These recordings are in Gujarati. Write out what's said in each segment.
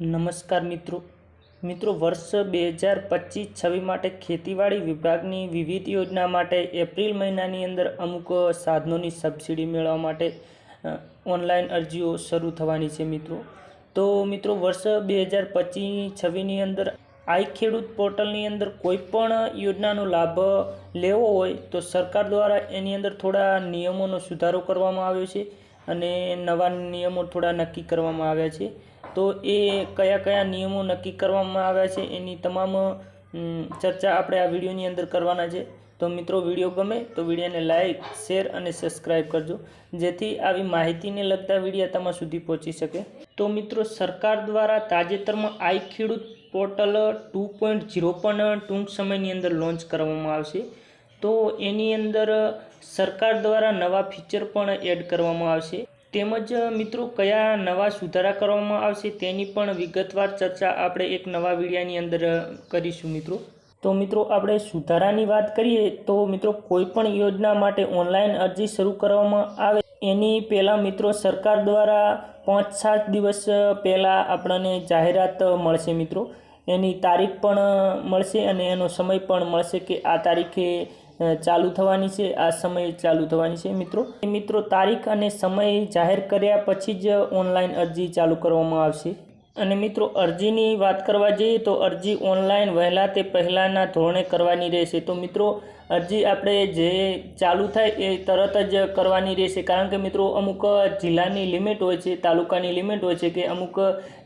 નમસ્કાર મિત્રો વર્ષ 2025-26 માટે ખેતીવાડી વિભાગની વિવિધ યોજના માટે એપ્રિલ મહિનાની અંદર અમુક સાધનોની સબસિડી મેળવવા માટે ઓનલાઈન અરજીઓ શરૂ થવાની છે તો મિત્રો વર્ષ 2025-26ની અંદર આઈ ખેડૂત પોર્ટલની અંદર કોઈ પણ યોજનાનો લાભ લેવો હોય તો સરકાર દ્વારા એની અંદર થોડા નિયમોનો સુધારો કરવામાં આવ્યો છે અને નવા નિયમો થોડા નક્કી કરવામાં આવ્યા છે। તો એ કયા કયા નિયમો નક્કી કરવામાં આવ્યા છે એની તમામ ચર્ચા આપણે આ વિડીયોની અંદર કરવાના છે। તો મિત્રો વિડીયો ગમે તો વિડીયોને લાઈક શેર અને સબસ્ક્રાઈબ કરજો જેથી આવી માહિતીને લગતા વિડીયો તમારા સુધી પહોંચી શકે। તો મિત્રો સરકાર દ્વારા તાજેતરમાં આઈ ખેડૂત પોર્ટલ 2.0 પણ ટૂંક સમયની અંદર લોન્ચ કરવામાં આવશે। તો એની અંદર સરકાર દ્વારા નવા ફીચર પણ એડ કરવામાં આવશે તેમજ મિત્રો કયા નવા સુધારા કરવામાં આવશે તેની પણ વિગતવાર ચર્ચા આપણે એક નવા વિડીયોની અંદર કરીશું તો મિત્રો આપણે સુધારાની વાત કરીએ તો મિત્રો કોઈ પણ યોજના માટે ઓનલાઈન અરજી શરૂ કરવામાં આવે એની પહેલાં મિત્રો સરકાર દ્વારા 5-7 દિવસ પહેલાં આપણને જાહેરાત મળશે એની તારીખ પણ મળશે અને એનો સમય પણ મળશે કે આ તારીખે ચાલુ થવાની છે આ સમય ચાલુ થવાની છે મિત્રો તારીખ અને સમય જાહેર કર્યા પછી જ ઓનલાઈન અરજી ચાલુ કરવામાં આવશે। અને મિત્રો અરજીની વાત કરવા જઈએ તો અરજી ઓનલાઈન વહેલા તે પહેલાંના ધોરણે કરવાની રહેશે। તો મિત્રો અરજી આપણે જે ચાલુ થાય એ તરત જ કરવાની રહેશે કારણ કે મિત્રો અમુક જિલ્લાની લિમિટ હોય છે તાલુકાની લિમિટ હોય છે કે અમુક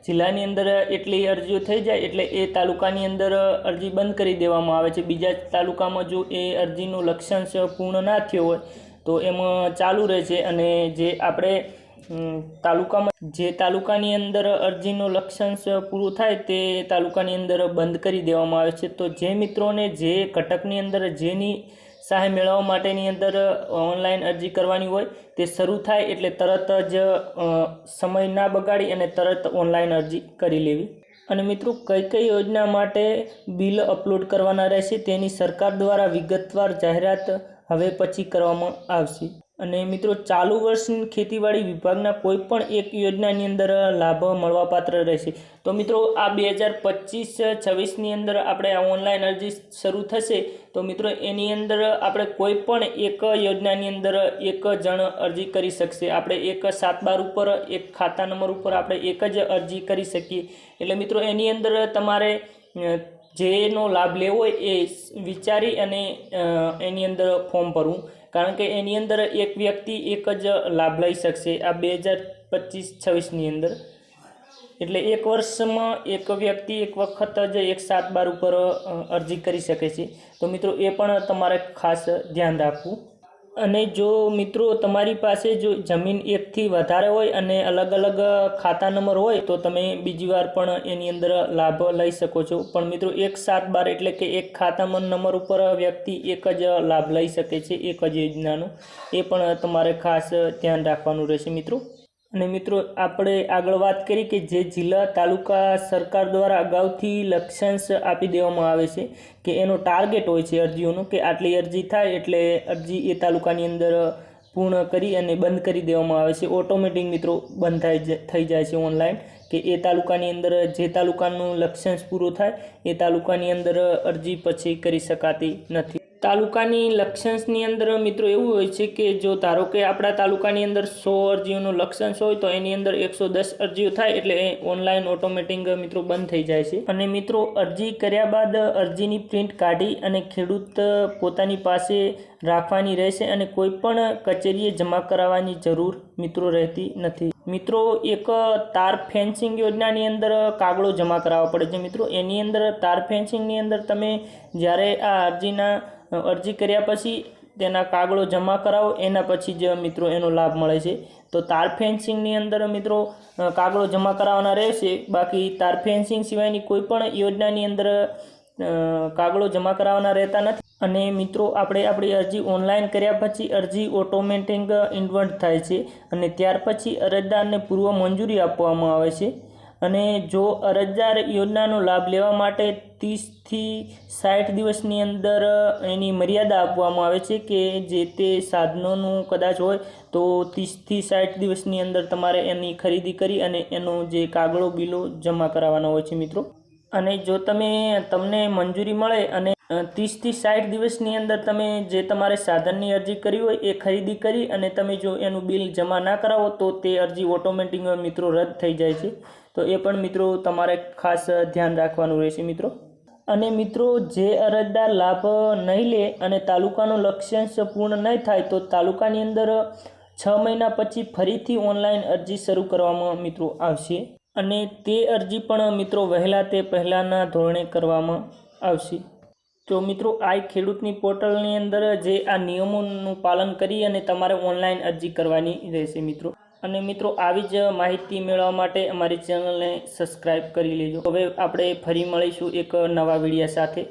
જિલ્લાની અંદર એટલી અરજીઓ થઈ જાય એટલે એ તાલુકાની અંદર અરજી બંધ કરી દેવામાં આવે છે। બીજા તાલુકામાં જો એ અરજીનું લક્ષ્યાંશ પૂર્ણ ના થયો હોય તો એમાં ચાલુ રહે છે અને જે આપણે તાલુકાની અંદર અરજીનું લક્ષ્યાંશ પૂરું થાય તે તાલુકાની અંદર બંધ કરી દેવામાં આવે છે। તો જે મિત્રોને જે ઘટકની અંદર જેની સહાય મેળવવા માટેની અંદર ઓનલાઈન અરજી કરવાની હોય તે શરૂ થાય એટલે તરત જ સમય ના બગાડી અને તરત ઓનલાઈન અરજી કરી લેવી। અને મિત્રો કઈ કઈ યોજના માટે બિલ અપલોડ કરવાના રહેશે તેની સરકાર દ્વારા વિગતવાર જાહેરાત હવે પછી કરવામાં આવશે। અને મિત્રો ચાલુ વર્ષની ખેતીવાડી વિભાગના કોઈ પણ એક યોજનાની અંદર લાભ મળવાપાત્ર રહેશે। તો મિત્રો આ 2025-26ની અંદર આપણે આ ઓનલાઈન અરજી શરૂ થશે તો મિત્રો એની અંદર આપણે કોઈ પણ એક યોજનાની અંદર એક જણ અરજી કરી શકશે। આપણે એક 7/12 ઉપર એક ખાતા નંબર ઉપર આપણે એક જ અરજી કરી શકીએ એટલે મિત્રો એની અંદર તમારે જેનો લાભ લેવો હોય એ વિચારી અને એની અંદર ફોર્મ ભરવું કારણ કે એની અંદર એક વ્યક્તિ એક જ લાભ લઈ શકશે આ 2025-26ની અંદર એટલે એક વર્ષમાં એક વ્યક્તિ એક વખત જ એક 7/12 ઉપર અરજી કરી શકે છે। તો મિત્રો એ પણ તમારે ખાસ ધ્યાન રાખવું। અને જો મિત્રો તમારી પાસે જો જમીન એકથી વધારે હોય અને અલગ અલગ ખાતા નંબર હોય તો તમે બીજી વાર પણ એની અંદર લાભ લઈ શકો છો પણ મિત્રો 1/7/12 એટલે કે એક ખાતા નંબર ઉપર વ્યક્તિ એક જ લાભ લઈ શકે છે એક જ યોજનાનો એ પણ તમારે ખાસ ધ્યાન રાખવાનું રહેશે મિત્રો। અને મિત્રો આપણે આગળ વાત કરી કે જે જિલ્લા તાલુકા સરકાર દ્વારા અગાઉથી લક્ષ્યાંશ આપી દેવામાં આવે છે કે એનો ટાર્ગેટ હોય છે અરજીઓનો કે આટલી અરજી થાય એટલે અરજી એ તાલુકાની અંદર પૂર્ણ કરી અને બંધ કરી દેવામાં આવે છે ઓટોમેટિક મિત્રો બંધ થઈ જાય છે ઓનલાઈન કે એ તાલુકાની અંદર જે તાલુકાનું લક્ષ્યાંશ પૂરું થાય એ તાલુકાની અંદર અરજી પછી કરી શકાતી નથી। તાલુકાની લક્ષ્યાંશની અંદર મિત્રો એવું હોય છે કે જો ધારો કે આપણા તાલુકાની અંદર 100 અરજીઓનો લક્ષ્યાંશ હોય તો એની અંદર 110 અરજીઓ થાય એટલે ઓનલાઈન ઓટોમેટિક મિત્રો બંધ થઈ જાય છે। અને મિત્રો અરજી કર્યા બાદ અરજીની પ્રિન્ટ કાઢી અને ખેડૂત પોતાની પાસે રાખવાની રહેશે અને કોઈ પણ કચેરીએ જમા કરાવવાની જરૂર મિત્રો રહેતી નથી। મિત્રો એક તાર ફેન્સિંગ યોજનાની અંદર કાગળો જમા કરાવવા પડે છે મિત્રો એની અંદર તાર ફેન્સિંગની અંદર તમે જ્યારે આ અરજી કર્યા પછી તેના કાગળો જમા કરાવો એના પછી જ મિત્રો એનો લાભ મળે છે। તો તાર ફેન્સિંગની અંદર મિત્રો કાગળો જમા કરાવવાના રહેશે બાકી તાર ફેન્સિંગ સિવાયની કોઈ પણ યોજનાની અંદર કાગળો જમા કરાવવાના રહેતા નથી। અને મિત્રો આપણે આપણી અરજી ઓનલાઈન કર્યા પછી અરજી ઓટોમેટિક ઇન્વર્ટ થાય છે અને ત્યાર પછી અરજદારને પૂર્વ મંજૂરી આપવામાં આવે છે અને જો અરજદાર યોજનાનો લાભ લેવા માટે 30થી 60 દિવસની અંદર એની મર્યાદા આપવામાં આવે છે કે જે તે સાધનોનું કદાચ હોય તો 30થી 60 દિવસની અંદર તમારે એની ખરીદી કરી અને એનો જે કાગળો બિલો જમા કરાવવાના હોય છે મિત્રો. અને જો તમને મંજૂરી મળે અને 30થી 60 દિવસની અંદર તમે જે તમારે સાધનની અરજી કરી હોય એ ખરીદી કરી અને તમે જો એનું બિલ જમા ના કરાવો તો તે અરજી ઓટોમેટિક મિત્રો રદ થઈ જાય છે. તો એ પણ મિત્રો તમારે ખાસ ધ્યાન રાખવાનું રહેશે મિત્રો. અને મિત્રો જે અરજદાર લાભ નહીં લે અને તાલુકાનું લક્ષ્યાંશ પૂર્ણ નહીં થાય તો તાલુકાની અંદર 6 મહિના પછી ફરીથી ઓનલાઈન અરજી શરૂ કરવામાં મિત્રો આવશે. અને તે અરજી પણ મિત્રો વહેલા તે પહેલાંના ધોરણે કરવામાં આવશે. તો મિત્રો આ ખેડૂતની પોર્ટલની અંદર જે આ નિયમોનું પાલન કરી અને તમારે ઓનલાઈન અરજી કરવાની રહેશે મિત્રો. અને મિત્રો આવી જ માહિતી મેળવવા માટે અમારી ચેનલને સબસ્ક્રાઈબ કરી લેજો. હવે આપણે ફરી મળીશું એક નવા વિડીયો સાથે.